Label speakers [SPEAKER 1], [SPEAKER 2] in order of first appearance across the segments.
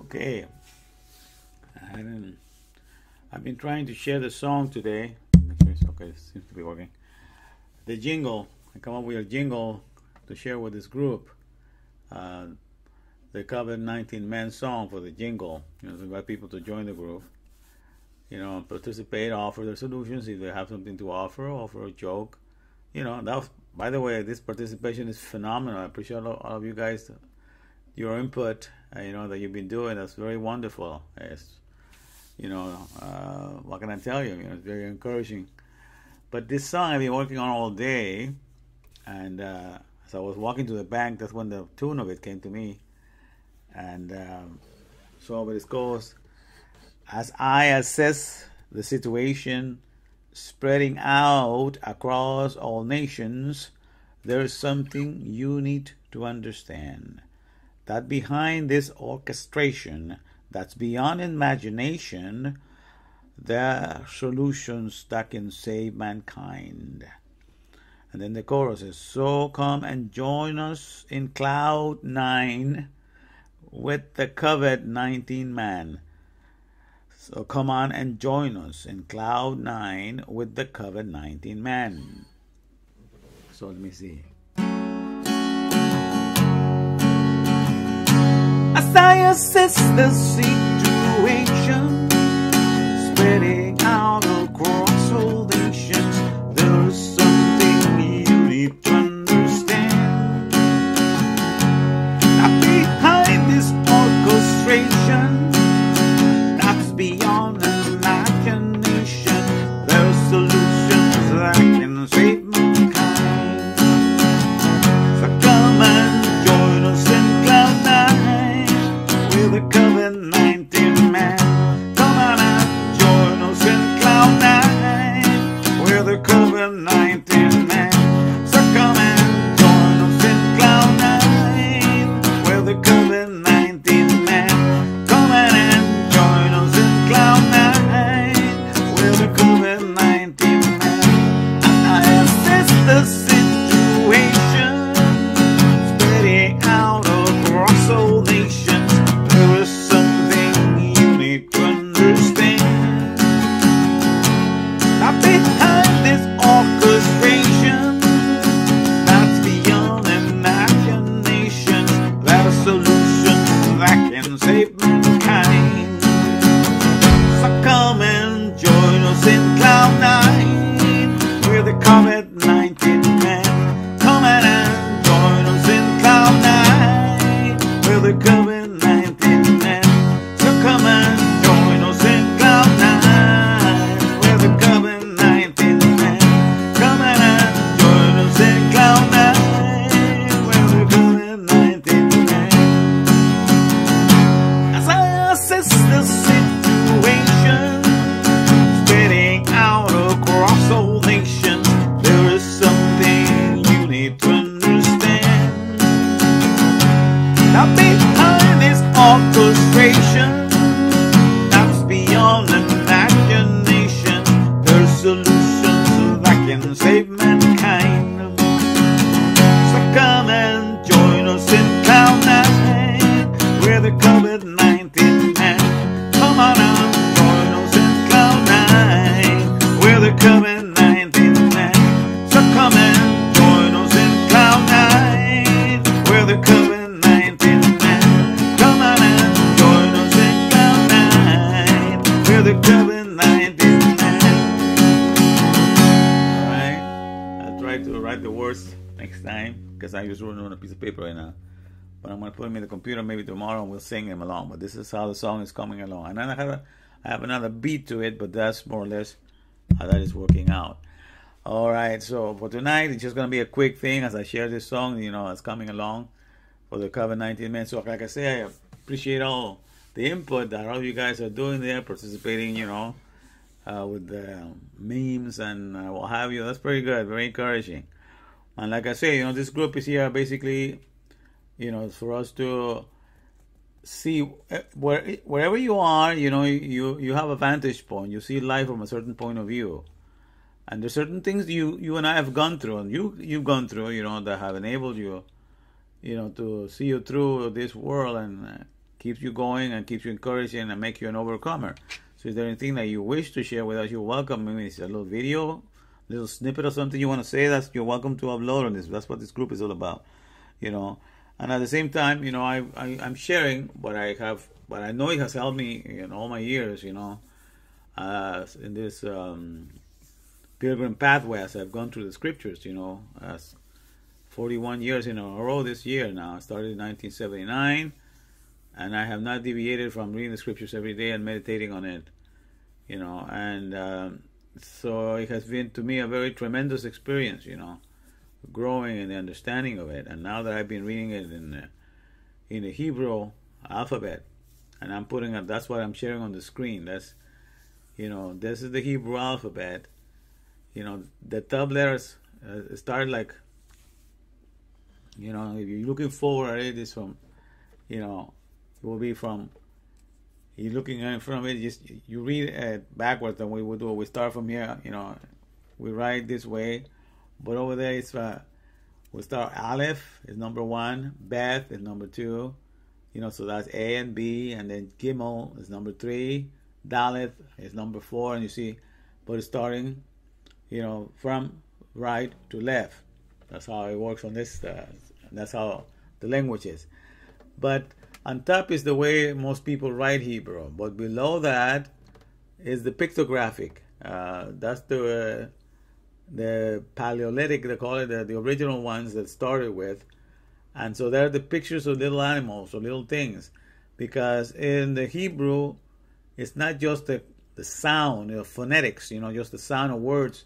[SPEAKER 1] Okay, I've been trying to share the song today. Make sure it's okay. It seems to be working. The jingle. I come up with a jingle to share with this group. The COVID-19-MAN song for the jingle. To invite people to join the group. Participate, offer their solutions if they have something to offer a joke. That was, by the way, this participation is phenomenal. I appreciate all of you guys, your input. That you've been doing. That's very wonderful. It's, what can I tell you? It's very encouraging. But this song I've been working on all day, and as I was walking to the bank, that's when the tune of it came to me. And but it goes, as I assess the situation spreading out across all nations, there is something you need to understand. That behind this orchestration that's beyond imagination, there are solutions that can save mankind. And then the chorus is, so come and join us in cloud 9 with the COVID-19 man. So come on and join us in cloud 9 with the COVID-19 man. So let me see. As I assess the situation spreading out across all nations, there is something you need to understand. Now behind this orchestration that's beyond imagination, there are solutions that can save mankind. So come and join us in cloud 9 with the COVID-19 man. Come on and join us in cloud 9 with the COVID-19 man. So come and join us in cloud 9 with the COVID-19 man. Come on and join us in cloud 9 with the COVID-19 man. I assess the situation spreading out across all nations. There is something you need to understand. Now behind this orchestration that's beyond imagination, there are solutions that can save mankind. So come and join us in cloud 9 with the COVID-19 man. Come on and join us in cloud 9 with the COVID-19 man. So come and join us in cloud 9 with the COVID-19 man. Come on and join us in cloud 9 with the COVID-19 man. As I assess the situation spreading out across all nations, there is something you need to understand. Now behind this orchestration that's beyond imagination, there's solutions that can save mankind. So come and join us in cloud 9 with the COVID-19 man. Come on and join us in cloud 9 with the COVID-19 man. So come and join us in cloud 9 with the COVID-19 man. Come on and join us in cloud 9 with the COVID-19 man. Alright, I'll try to write the words next time because I just wrote it on a piece of paper right now. But I'm going to put them in the computer maybe tomorrow and we'll sing them along. But this is how the song is coming along. And then I have another beat to it, but that's more or less how that is working out. Alright, so for tonight, it's just going to be a quick thing as I share this song, it's coming along for the COVID-19 man. So like I say, I appreciate all the input that all of you guys are doing there, participating, with the memes and what have you. That's pretty good, very encouraging. And like I say, this group is here basically, for us to see wherever you are, you have a vantage point. You see life from a certain point of view. And there's certain things you and I have gone through, and you've gone through, that have enabled you, to see you through this world and keeps you going and keeps you encouraging and make you an overcomer. So is there anything that you wish to share with us? You're welcome. Maybe it's a little video, little snippet of something you want to say. You're welcome to upload on this. That's what this group is all about, you know. And at the same time, you know, I'm sharing what I have, what I know it has helped me in all my years, you know, in this pilgrim pathway as I've gone through the scriptures, you know, as 41 years in a row this year now. I started in 1979, and I have not deviated from reading the scriptures every day and meditating on it, you know, and so it has been to me a very tremendous experience, you know, growing in the understanding of it. And now that I've been reading it in the Hebrew alphabet, and I'm putting up, that's what I'm sharing on the screen. That's, you know, this is the Hebrew alphabet. You know, the top letters start like, you know, if you're looking forward at it, it's from, you know, it will be from, you're looking in front of it, just you read it backwards, and we would do. We start from here, you know, we write this way, but over there it's we start Aleph is number 1, Beth is number 2, you know, so that's A and B, and then Gimel is number 3, Dalet is number 4, and you see, but it's starting, you know, from right to left. That's how it works on this. That's how the language is. But on top is the way most people write Hebrew. But below that is the pictographic. That's the Paleolithic, they call it, the original ones that started with. And so they're the pictures of little animals or little things. Because in the Hebrew, it's not just the sound, you know, phonetics, you know, just the sound of words,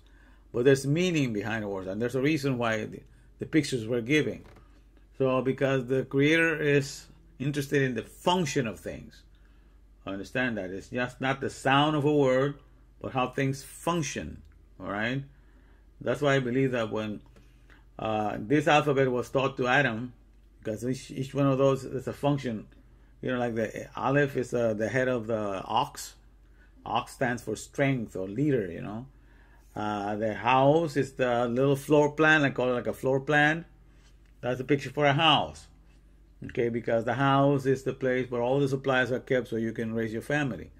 [SPEAKER 1] but there's meaning behind the words. And there's a reason why the pictures were giving. So because the Creator is interested in the function of things. I understand that. It's just not the sound of a word, but how things function. All right? That's why I believe that when this alphabet was taught to Adam, because each one of those is a function. You know, like the Aleph is the head of the ox. Ox stands for strength or leader, you know. The house is the little floor plan. I call it like a floor plan. That's a picture for a house. Okay, because the house is the place where all the supplies are kept so you can raise your family.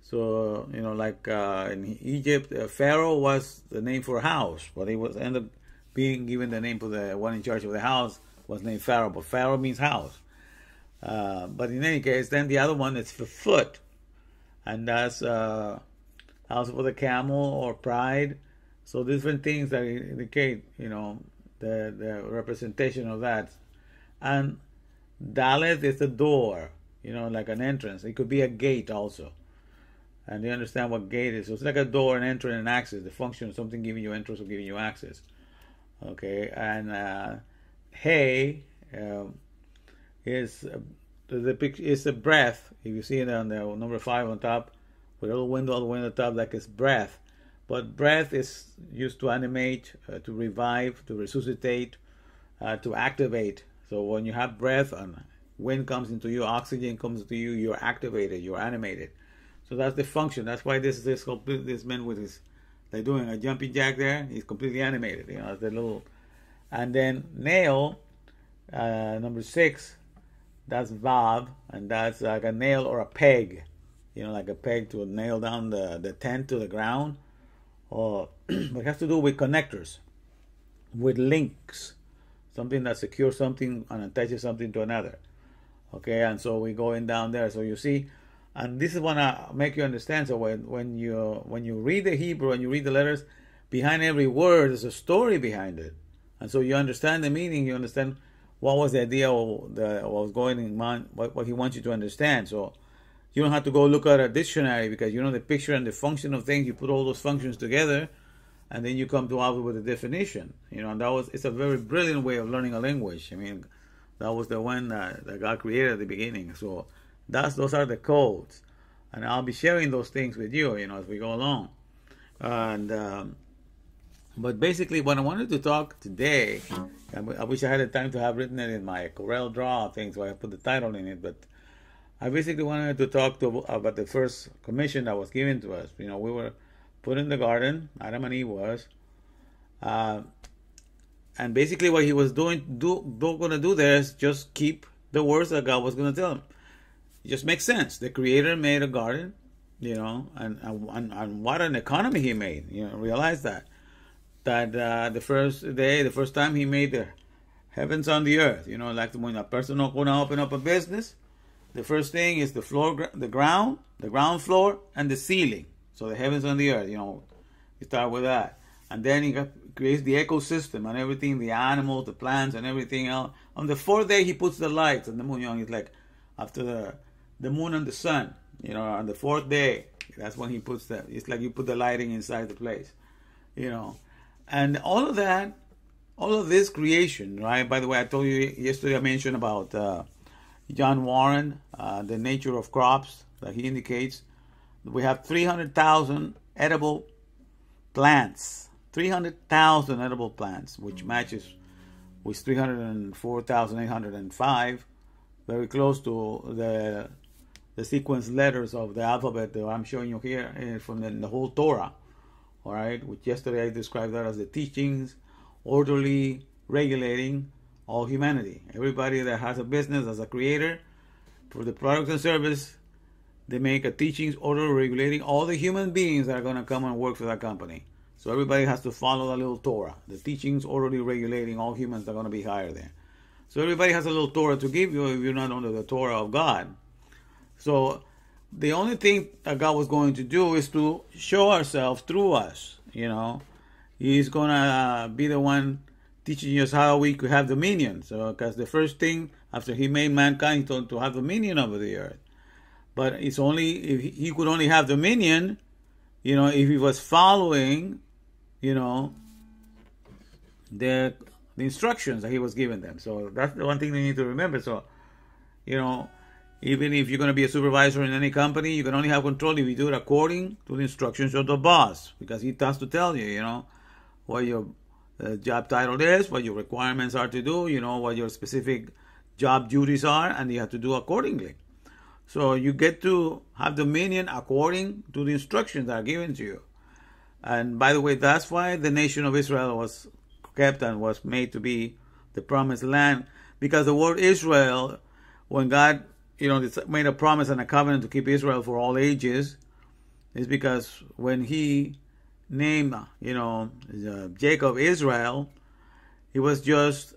[SPEAKER 1] So, you know, like in Egypt, Pharaoh was the name for a house, but he was ended up being given the name for the one in charge of the house was named Pharaoh, but Pharaoh means house. But in any case, then the other one is for foot, and that's house for the camel or pride. So different things that indicate, you know, the representation of that. And Dalet is a door, you know, like an entrance. It could be a gate also. And you understand what gate is. So it's like a door, an entrance, and access. The function of something giving you entrance or giving you access. Okay, and Hey is a breath. If you see it on the number 5 on top, with a little window all the way on the top, like it's breath. But breath is used to animate, to revive, to resuscitate, to activate. So when you have breath and wind comes into you, oxygen comes into you, you're activated, you're animated. So that's the function. That's why this man with his, they're doing a jumping jack there. He's completely animated. You know, the little, and then nail, number 6, that's Vav, and that's like a nail or a peg. You know, like a peg to nail down the tent to the ground. Or it has to do with connectors, with links, something that secures something and attaches something to another. Okay, and so we going down there. So you see, and this is what I make you understand. So when you read the Hebrew and you read the letters, behind every word there's a story behind it, and so you understand the meaning. You understand what was the idea of what was going on, what he wants you to understand. So you don't have to go look at a dictionary, because you know the picture and the function of things. You put all those functions together, and then you come to out with a definition. You know, and it's a very brilliant way of learning a language. I mean, that was the one that God created at the beginning. So those are the codes, and I'll be sharing those things with you, you know, as we go along. And but basically, what I wanted to talk today, I wish I had the time to have written it in my Corel Draw thing, so I put the title in it, but I basically wanted to talk about the first commission that was given to us. You know, we were put in the garden, Adam and Eve was, and basically what he was going to do there is just keep the words that God was going to tell him. It just makes sense. The Creator made a garden, and what an economy He made. Realize that the first time He made the heavens on the earth. Like when a person gonna open up a business, the first thing is the floor, the ground floor, and the ceiling. So the heavens on the earth. You start with that, and then He creates the ecosystem and everything, the animals, the plants, and everything else. On the fourth day, He puts the lights and the moon. It's like after the moon and the sun. On the fourth day, that's when He puts that. It's like you put the lighting inside the place. And all of that, all of this creation, right? By the way, I told you yesterday, I mentioned about John Warren, the nature of crops that he indicates. We have 300,000 edible plants. 300,000 edible plants, which matches with 304,805, very close to the sequence letters of the alphabet that I'm showing you here from the whole Torah. All right, which yesterday I described that as the teachings, orderly regulating all humanity. Everybody that has a business as a creator for the products and service, they make a teachings, order regulating all the human beings that are going to come and work for that company. So everybody has to follow the little Torah, the teachings, orderly regulating all humans that are going to be hired there. So everybody has a little Torah to give you if you're not under the Torah of God. So the only thing that God was going to do is to show ourselves through us. He's going to be the one teaching us how we could have dominion. So, because the first thing after He made mankind, He told him to have dominion over the earth. But it's only if He could only have dominion, if He was following, the instructions that He was giving them. So that's the one thing they need to remember. So, even if you're going to be a supervisor in any company, you can only have control if you do it according to the instructions of the boss, because he has to tell you, what your job title is, what your requirements are to do, what your specific job duties are, and you have to do accordingly. So you get to have dominion according to the instructions that are given to you. And by the way, that's why the nation of Israel was kept and was made to be the promised land, because the word Israel, when God made a promise and a covenant to keep Israel for all ages, is because when He named, Jacob Israel, He was just,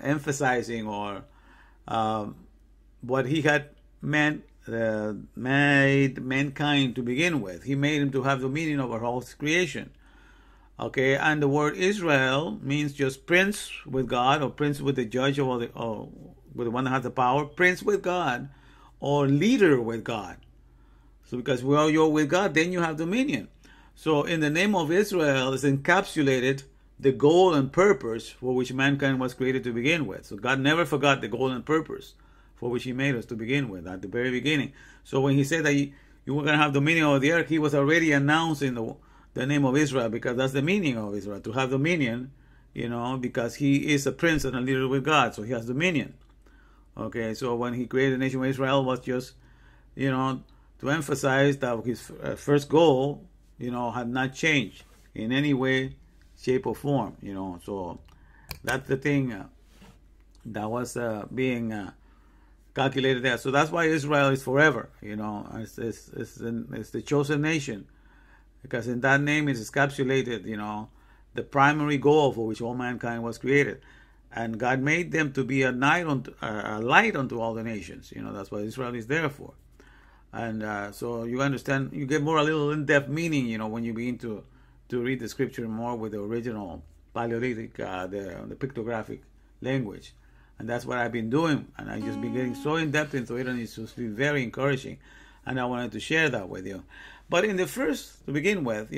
[SPEAKER 1] emphasizing or what He had made mankind to begin with. He made him to have dominion over all creation. Okay, and the word Israel means just prince with God, or prince with the judge, or with the one that has the power, prince with God, or leader with God. So because you're with God, then you have dominion. So in the name of Israel is encapsulated the goal and purpose for which mankind was created to begin with. So God never forgot the goal and purpose for which He made us to begin with at the very beginning. So when He said that you were going to have dominion over the earth, He was already announcing the name of Israel, because that's the meaning of Israel, to have dominion, because He is a prince and a leader with God, so He has dominion. Okay, so when He created the nation of Israel, was just, to emphasize that His first goal, had not changed in any way, shape, or form. So that's the thing that was being calculated there. So that's why Israel is forever. It's the chosen nation, because in that name is encapsulated, the primary goal for which all mankind was created. And God made them to be a light unto all the nations. That's what Israel is there for. And so you understand, you get more a little in-depth meaning, when you begin to read the scripture more with the original Paleolithic, the pictographic language. And that's what I've been doing. And I just been getting so in-depth into it, and it's just been very encouraging. And I wanted to share that with you. But in the first, to begin with,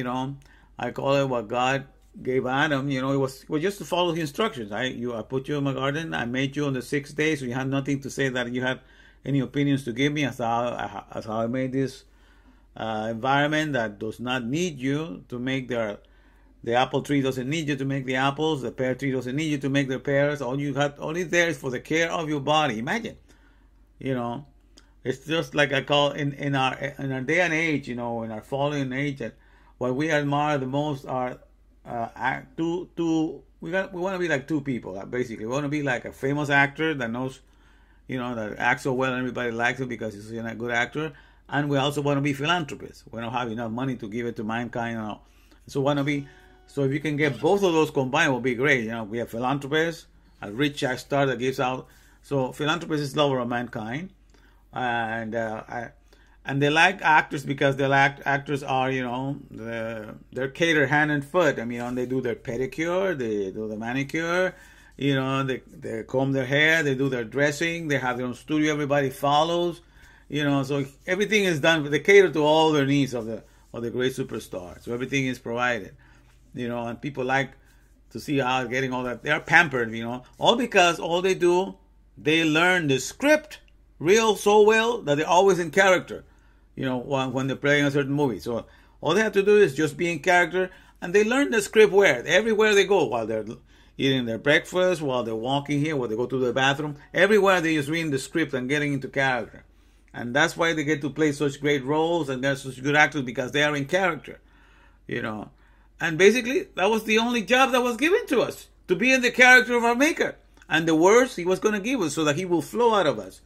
[SPEAKER 1] I call it what God gave Adam. It was just to follow the instructions. I put you in my garden. I made you on the 6th day, so you had nothing to say that you had any opinions to give me as how I made this environment that does not need you to make the apple tree doesn't need you to make the apples. The pear tree doesn't need you to make the pears. Only there is for the care of your body. Imagine, it's just like I call in our day and age, in our fallen age, that what we admire the most are we want to be like two people. Basically, we want to be like a famous actor that knows, that acts so well and everybody likes him because he's a good actor. And we also want to be philanthropists. We don't have enough money to give it to mankind. So want to be. So if you can get both of those combined, it will be great. We have philanthropists, a rich star that gives out. So philanthropists is lover of mankind, and they like actors because actors are they're catered hand and foot. I mean, they do their pedicure, they do the manicure, they comb their hair, they do their dressing, they have their own studio. Everybody follows, So everything is done. They cater to all their needs of the great superstar. So everything is provided, and people like to see how they're getting all that. They're pampered, all because all they do, they learn the script so well that they're always in character, when they're playing a certain movie. So all they have to do is just be in character, and they learn the script everywhere they go, while they're eating their breakfast, while they're walking here, while they go to the bathroom. Everywhere they just reading the script and getting into character. And that's why they get to play such great roles and they're such good actors, because they are in character, And basically, that was the only job that was given to us, to be in the character of our Maker. And the words he was going to give us so that he will flow out of us,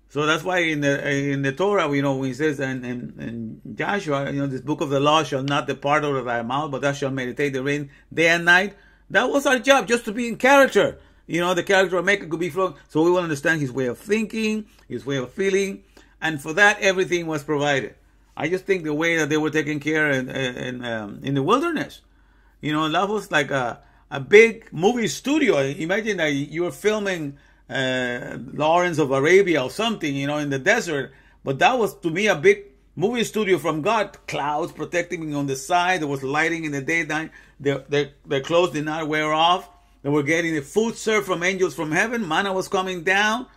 [SPEAKER 1] So that's why in the Torah, when he says in Joshua, this book of the law shall not depart out of thy mouth, but thou shalt meditate therein day and night. That was our job, just to be in character. The character of Maker could be flowing. So we will understand his way of thinking, his way of feeling. And for that, everything was provided. I just think the way that they were taken care in the wilderness, that was like a big movie studio. Imagine that you were filming Lawrence of Arabia or something, in the desert. But that was, to me, a big movie studio from God. Clouds protecting me on the side. There was lighting in the daytime. Their clothes did not wear off. They were getting the food served from angels from heaven. Manna was coming down.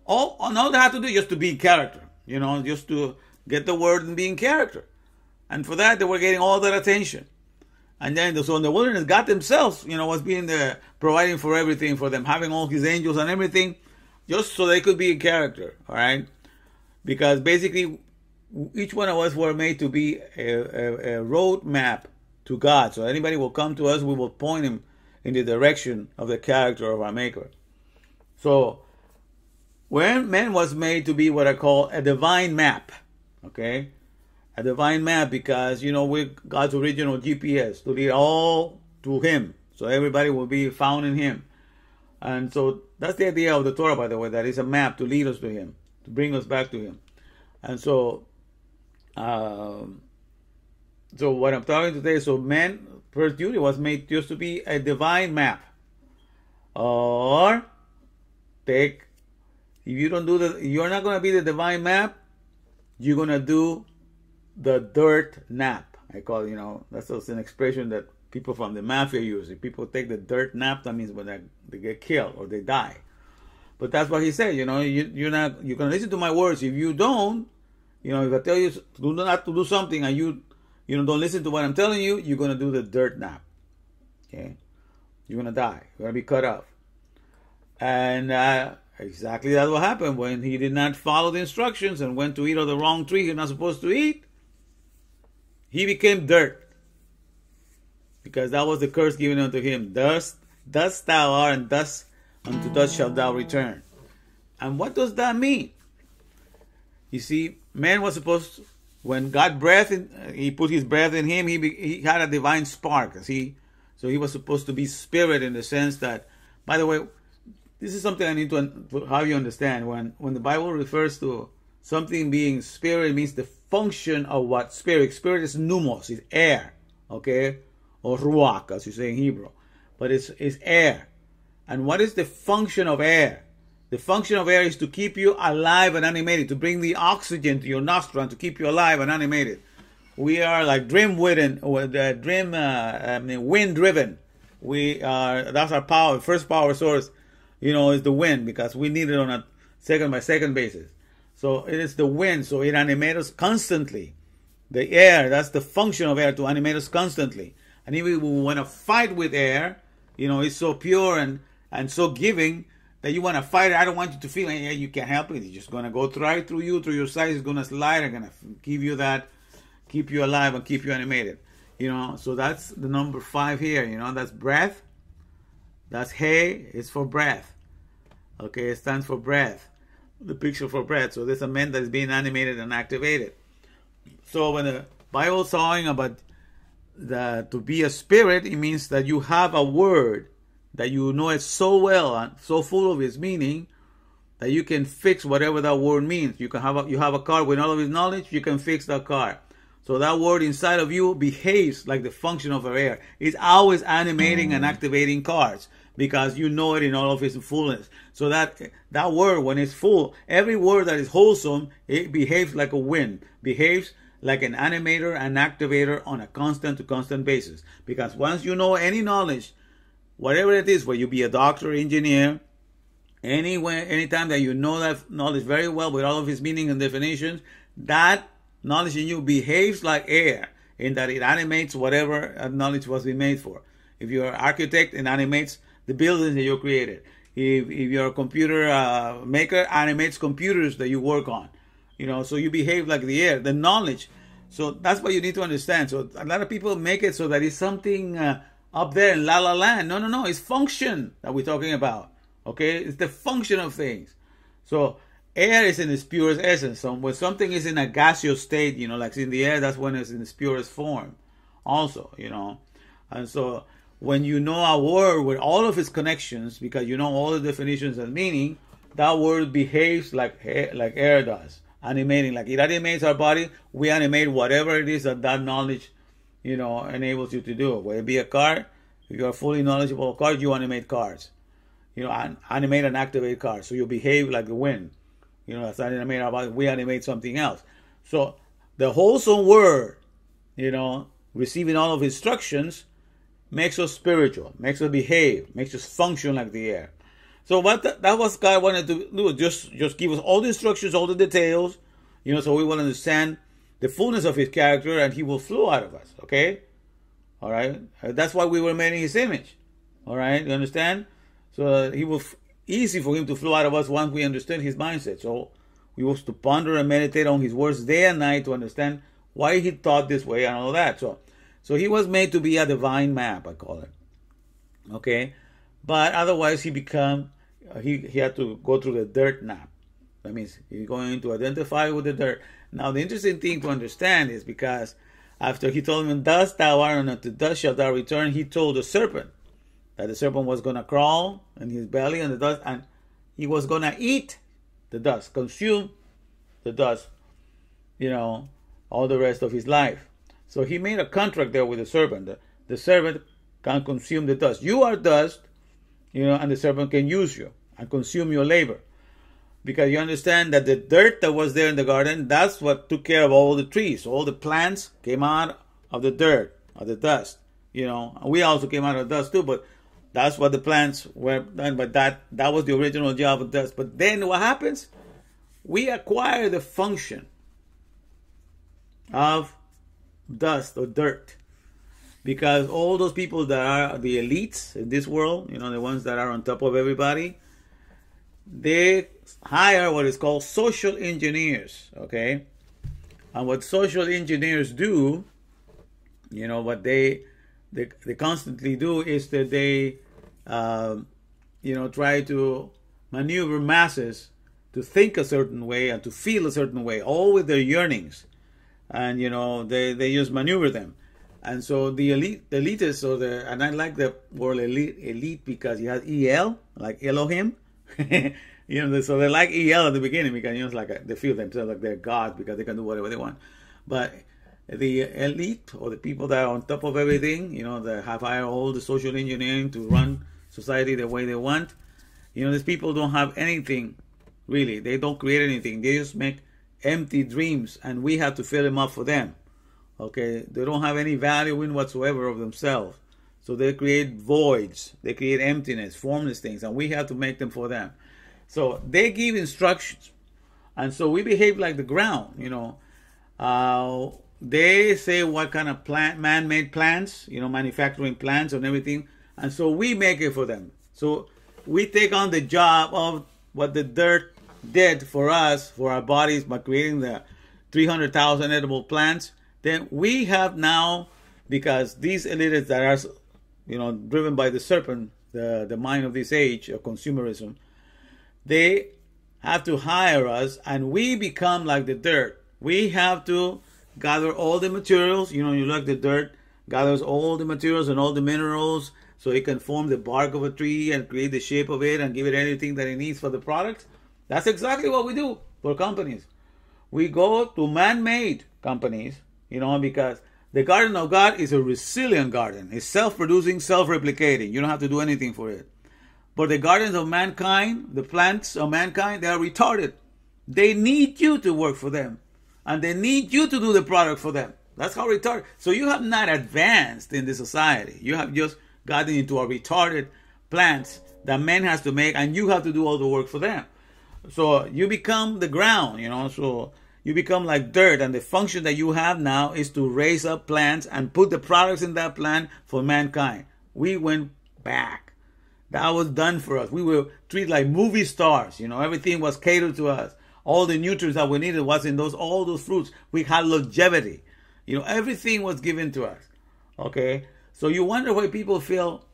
[SPEAKER 1] All they had to do is just to be in character. Just to get the word and be in character. And for that, they were getting all that attention. And then, so in the wilderness, God themselves, was being there, providing for everything for them, having all his angels and everything, just so they could be in character, all right? Because basically, each one of us were made to be a road map to God. So anybody will come to us, we will point him in the direction of the character of our Maker. So, when man was made to be what I call a divine map, okay? A divine map, because, we're God's original GPS, to lead all to him. So everybody will be found in him. And so that's the idea of the Torah, by the way, that is a map to lead us to him, to bring us back to him. And so, so what I'm talking today, so man, first duty was made just to be a divine map. Or, if you don't do you're not going to be the divine map, you're going to do the dirt nap. I call that's also an expression that people from the mafia use. If people take the dirt nap, that means when they get killed or they die. But that's what he said. You're going to listen to my words. If you don't, if I tell you not to do something and you don't listen to what I'm telling you, you're going to do the dirt nap. Okay, you're going to die. You're going to be cut off. And exactly that's what happened when he did not follow the instructions and went to eat of the wrong tree he's not supposed to eat. He became dirt, because that was the curse given unto him. Dust thou art, and dust unto dust shalt thou return. And what does that mean? You see, man was supposed to, when God he put his breath in him, he had a divine spark. So he was supposed to be spirit, in the sense that, by the way, this is something I need to have you understand. When the Bible refers to something being spirit, it means the function of what spirit. Spirit is pneumos, is air, okay, or ruach, as you say in Hebrew, but it's air. And what is the function of air? The function of air is to keep you alive and animated, to bring the oxygen to your nostril and to keep you alive and animated. We are like wind driven. That's our power, first power source, is the wind, because we need it on a second by second basis. So it is the wind, so it animates us constantly. The air, that's the function of air, to animate us constantly. And if we want to fight with air, it's so pure and so giving that you want to fight it. I don't want you to feel it. You can't help it. It's just going to go right through you, through your sides. It's going to slide and going to give you that, keep you alive and keep you animated. So that's the number 5 here. That's breath. That's hey, it's for breath. Okay, it stands for breath. The picture for breath. So there's a man that is being animated and activated. So when the Bible is talking about to be a spirit, it means that you have a word that you know it so well and so full of its meaning that you can fix whatever that word means. You have a car with all of its knowledge, you can fix that car. So that word inside of you behaves like the function of air. It's always animating and activating cars because you know it in all of its fullness. So that word, when it's full, every word that is wholesome, it behaves like a wind, behaves like an animator and activator on a constant to constant basis. Because once you know any knowledge, whatever it is, whether you be a doctor, engineer, anytime that you know that knowledge very well with all of its meaning and definitions, that knowledge in you behaves like air in that it animates whatever knowledge was being made for. If you're an architect, it animates the buildings that you created. If you're a computer maker, animates computers that you work on. So you behave like the air, the knowledge. So that's what you need to understand. So a lot of people make it so that it's something up there in la la land. No. It's function that we're talking about. Okay, it's the function of things. So air is in its purest essence. So when something is in a gaseous state, like it's in the air, that's when it's in its purest form. Also, and so when you know a word with all of its connections, because you know all the definitions and meaning, that word behaves like air does. Animating, like it animates our body, we animate whatever it is that knowledge, enables you to do. Whether it be a car, if you're fully knowledgeable of cars, you animate cars. Animate and activate cars. So you behave like the wind. That's animate our body, we animate something else. So the wholesome word, receiving all of instructions, makes us spiritual, makes us behave, makes us function like the air. So that was God wanted to do, just give us all the instructions, all the details, so we will understand the fullness of his character and he will flow out of us, okay? All right? That's why we were made in his image, all right? You understand? So it was easy for him to flow out of us once we understand his mindset. So we was to ponder and meditate on his words day and night to understand why he thought this way and all that. So he was made to be a divine map, I call it, okay? But otherwise, he had to go through the dirt nap. That means he's going to identify with the dirt. Now, the interesting thing to understand is because after he told him, "Dust thou art, and unto dust shalt thou return," he told the serpent that the serpent was going to crawl in his belly and the dust, and he was going to eat the dust, consume the dust, all the rest of his life. So he made a contract there with the serpent. The serpent can consume the dust. You are dust. And the serpent can use you and consume your labor. Because you understand that the dirt that was there in the garden, that's what took care of all the trees. All the plants came out of the dirt, of the dust. And we also came out of dust too, but that's what the plants were done. But that was the original job of dust. But then what happens? We acquire the function of dust or dirt. Because all those people that are the elites in this world, the ones that are on top of everybody, they hire what is called social engineers, okay? And what social engineers do, what they constantly do is that they, try to maneuver masses to think a certain way and to feel a certain way, all with their yearnings. And, they just maneuver them. And so the elitists, and I like the word elite because it has EL, like Elohim. So they like EL at the beginning because it's like they feel themselves like they're God because they can do whatever they want. But the elite, or the people that are on top of everything, that have hired all the social engineering to run society the way they want, these people don't have anything really. They don't create anything. They just make empty dreams, and we have to fill them up for them. Okay, they don't have any value in whatsoever of themselves. So they create voids, they create emptiness, formless things, and we have to make them for them. So they give instructions, and so we behave like the ground. They say what kind of man-made plants, manufacturing plants and everything, and so we make it for them. So we take on the job of what the dirt did for us, for our bodies, by creating the 300,000 edible plants. Then we have now, because these elites that are, driven by the serpent, the mind of this age of consumerism, they have to hire us, and we become like the dirt. We have to gather all the materials. You know, you like the dirt, gathers all the materials and all the minerals so it can form the bark of a tree and create the shape of it and give it anything that it needs for the product. That's exactly what we do for companies. We go to man-made companies, you know, because the garden of God is a resilient garden. It's self-producing, self-replicating. You don't have to do anything for it. But the gardens of mankind, the plants of mankind, they are retarded. They need you to work for them. And they need you to do the product for them. That's how retarded. So you have not advanced in the society. You have just gotten into a retarded plants that man has to make, and you have to do all the work for them. So you become the ground, you know. So you become like dirt, and the function that you have now is to raise up plants and put the products in that plant for mankind. We went back. That was done for us. We were treated like movie stars, you know. Everything was catered to us. All the nutrients that we needed was in all those fruits. We had longevity. You know, everything was given to us. Okay? So you wonder why people feel,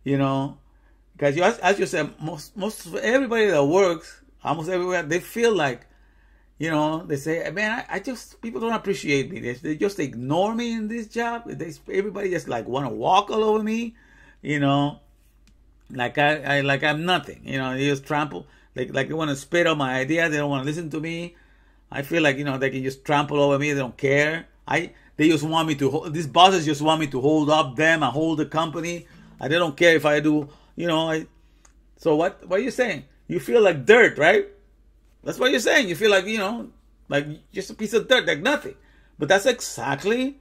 [SPEAKER 1] you know, because you, as you said, most everybody that works, almost everywhere, they feel like, you know, they say, man, I just, people don't appreciate me. They just ignore me in this job. Everybody just like want to walk all over me, you know, like I'm nothing. You know, they just trample, like they want to spit on my idea. They don't want to listen to me. I feel like, you know, they can just trample over me. They don't care. They just want me to, these bosses just want me to hold up them and hold the company. And they don't care if I do, you know. So what are you saying? You feel like dirt, right? That's what you're saying. You feel like, you know, like just a piece of dirt, like nothing. But that's exactly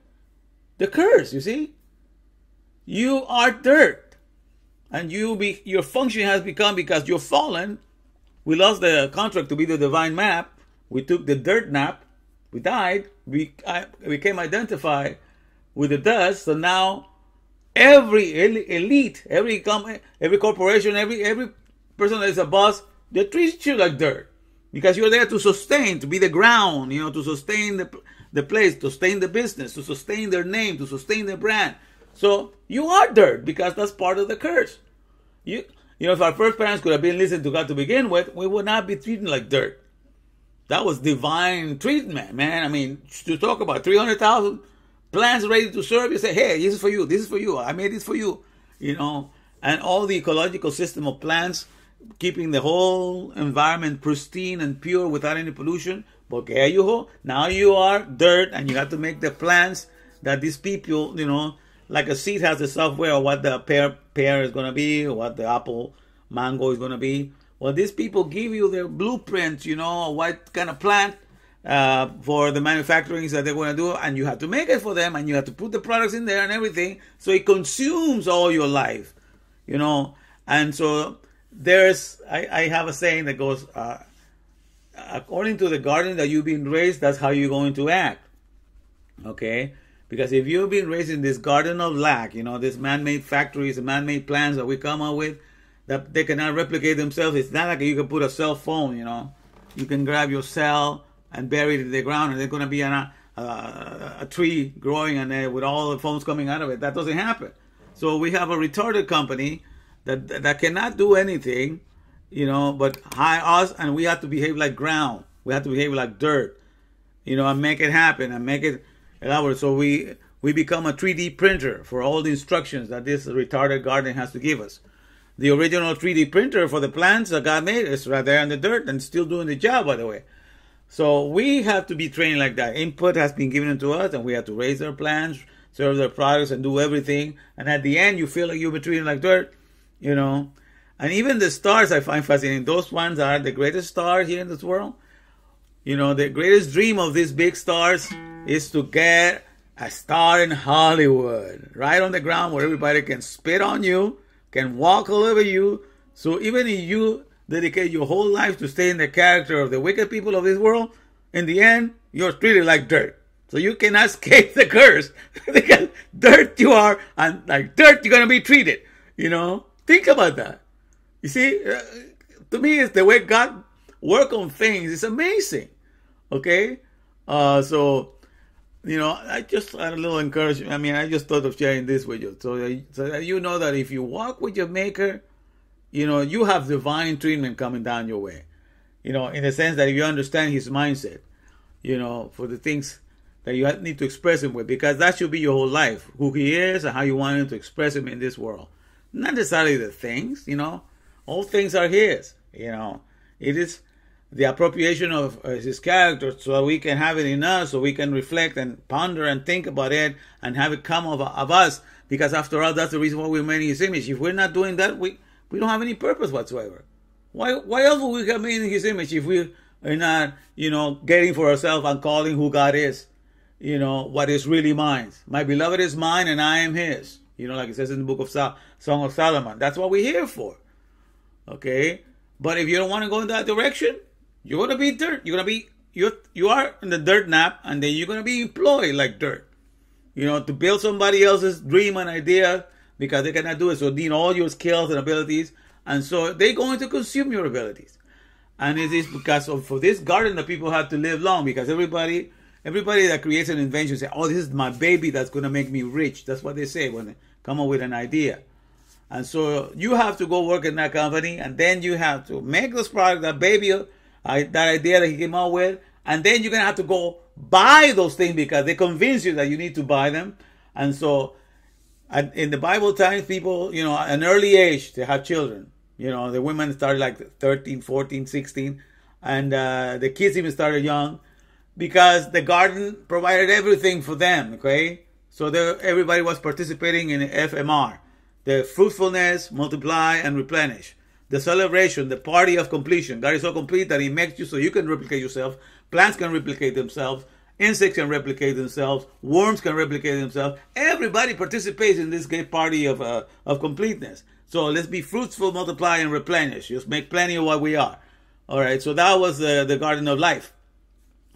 [SPEAKER 1] the curse, you see? You are dirt. And your function has become, because you're fallen. We lost the contract to be the divine map. We took the dirt nap. We died. We became identified with the dust. So now every elite, every company, every corporation, every person that is a boss, they treat you like dirt. Because you're there to sustain, to be the ground, you know, to sustain the place, to sustain the business, to sustain their name, to sustain their brand. So you are dirt, because that's part of the curse. You know, if our first parents could have been listening to God to begin with, we would not be treated like dirt. That was divine treatment, man. I mean, to talk about 300,000 plants ready to serve, you say, hey, this is for you, this is for you, I made this for you, you know. And all the ecological system of plants, keeping the whole environment pristine and pure without any pollution. Porque now you are dirt, and you have to make the plants that these people, you know, like a seed has the software of what the pear is going to be, or what the apple, mango is going to be. Well, these people give you their blueprints, you know, what kind of plant for the manufacturing that they're going to do, and you have to make it for them, and you have to put the products in there and everything, so it consumes all your life, you know. And so I have a saying that goes, according to the garden that you've been raised, that's how you're going to act. Okay? Because if you've been raised in this garden of lack, you know, these man-made factories and man-made plans that we come up with, that they cannot replicate themselves. It's not like you can put a cell phone, you know. You can grab your cell and bury it in the ground, and there's going to be a tree growing and with all the phones coming out of it. That doesn't happen. So we have a retarded company that cannot do anything, you know, but hire us, and we have to behave like ground. We have to behave like dirt, you know, and make it happen and make it elaborate. So we become a 3D printer for all the instructions that this retarded garden has to give us. The original 3D printer for the plants that God made is right there in the dirt and still doing the job, by the way. So we have to be trained like that. Input has been given to us, and we have to raise their plants, serve their products, and do everything. And at the end, you feel like you've been treated like dirt, you know. And even the stars I find fascinating. Those ones are the greatest stars here in this world. You know, the greatest dream of these big stars is to get a star in Hollywood, right on the ground where everybody can spit on you, can walk all over you. So even if you dedicate your whole life to stay in the character of the wicked people of this world, in the end, you're treated like dirt. So you cannot escape the curse. Because dirt you are, and like dirt you're going to be treated. You know, think about that. You see, to me, it's the way God works on things. It's amazing. Okay? So, you know, I just had a little encouragement. I mean, I just thought of sharing this with you. So that you know that if you walk with your Maker, you have divine treatment coming down your way. In the sense that if you understand his mindset, for the things that you need to express him with, because that should be your whole life, who he is and how you want him to express him in this world. Not necessarily the things, all things are his, it is the appropriation of his character so we can have it in us, so we can reflect and ponder and think about it and have it come of us, because after all, that's the reason why we're made in his image. If we're not doing that, we don't have any purpose whatsoever. Why else would we get made in his image if we are not, getting for ourselves and calling who God is, what is really mine? My beloved is mine and I am his. Like it says in the book of Song of Solomon. That's what we're here for. Okay? But if you don't want to go in that direction, you're going to be dirt. You are in the dirt nap, and then you're going to be employed like dirt. To build somebody else's dream and idea because they cannot do it. So need all your skills and abilities. And so they're going to consume your abilities. And it is because for this garden that people have to live long, because everybody that creates an invention say, oh, this is my baby that's going to make me rich. That's what they say when they come up with an idea. And so you have to go work in that company, and then you have to make this product, that baby, that idea that he came up with, and then you're going to have to go buy those things because they convince you that you need to buy them. And so in the Bible times, people, at an early age, they have children. The women started like 13, 14, 16, and the kids even started young because the garden provided everything for them, okay? So everybody was participating in the FMR, the fruitfulness, multiply, and replenish. The celebration, the party of completion. God is so complete that he makes you so you can replicate yourself. Plants can replicate themselves. Insects can replicate themselves. Worms can replicate themselves. Everybody participates in this great party of completeness. So let's be fruitful, multiply, and replenish. Just make plenty of what we are. All right, so that was the garden of life.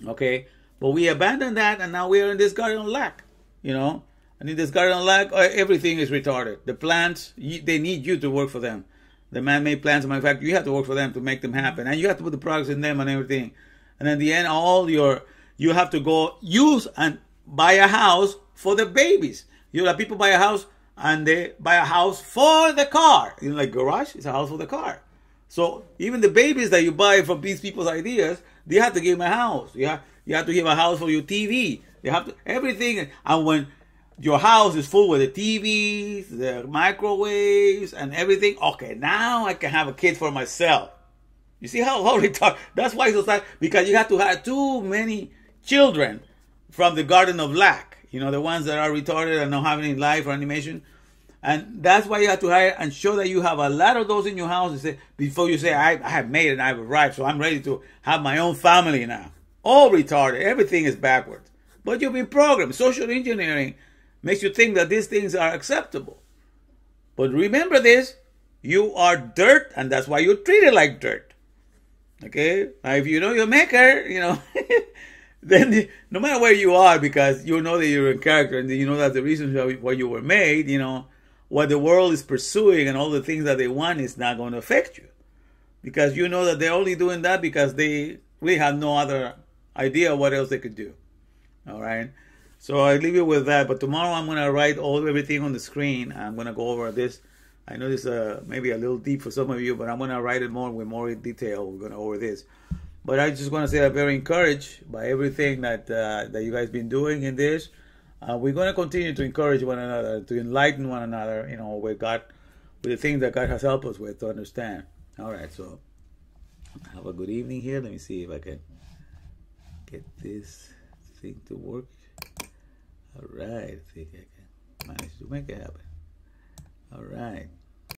[SPEAKER 1] Okay, but we abandoned that, and now we are in this garden of lack. And in this garden of lack, everything is retarded. The plants, they need you to work for them. The man-made plants, in fact, you have to work for them to make them happen. And you have to put the products in them and everything. And in the end, you have to go use and buy a house for the babies. People buy a house and they buy a house for the car. Like garage, it's a house for the car. So even the babies that you buy from these people's ideas, they have to give them a house. You have to give a house for your TV. You have to, everything. And when your house is full with the TVs, the microwaves, and everything, okay, now I can have a kid for myself. You see how retarded? That's why society, because you have to have too many children from the garden of lack. The ones that are retarded and don't have any life or animation. And that's why you have to hire and show that you have a lot of those in your house and say, before you say, I have made it and I've arrived, so I'm ready to have my own family now. All retarded. Everything is backwards. But you've been programmed. Social engineering makes you think that these things are acceptable. But remember this, you are dirt, and that's why you're treated like dirt. Okay? Now, if you know your maker, then no matter where you are, because you know that you're in character, and you know that the reason why you were made, what the world is pursuing and all the things that they want is not going to affect you. Because you know that they're only doing that because they really have no other idea what else they could do. All right? So I leave you with that. But tomorrow I'm going to write everything on the screen. I'm going to go over this. I know this maybe a little deep for some of you, but I'm going to write it more with more detail. We're going to over this. But I just want to say I'm very encouraged by everything that you guys been doing in this. We're going to continue to encourage one another, to enlighten one another, with the things that God has helped us with to understand. All right, so have a good evening here. Let me see if I can get this thing to work. All right, I think I can manage to make it happen. All right.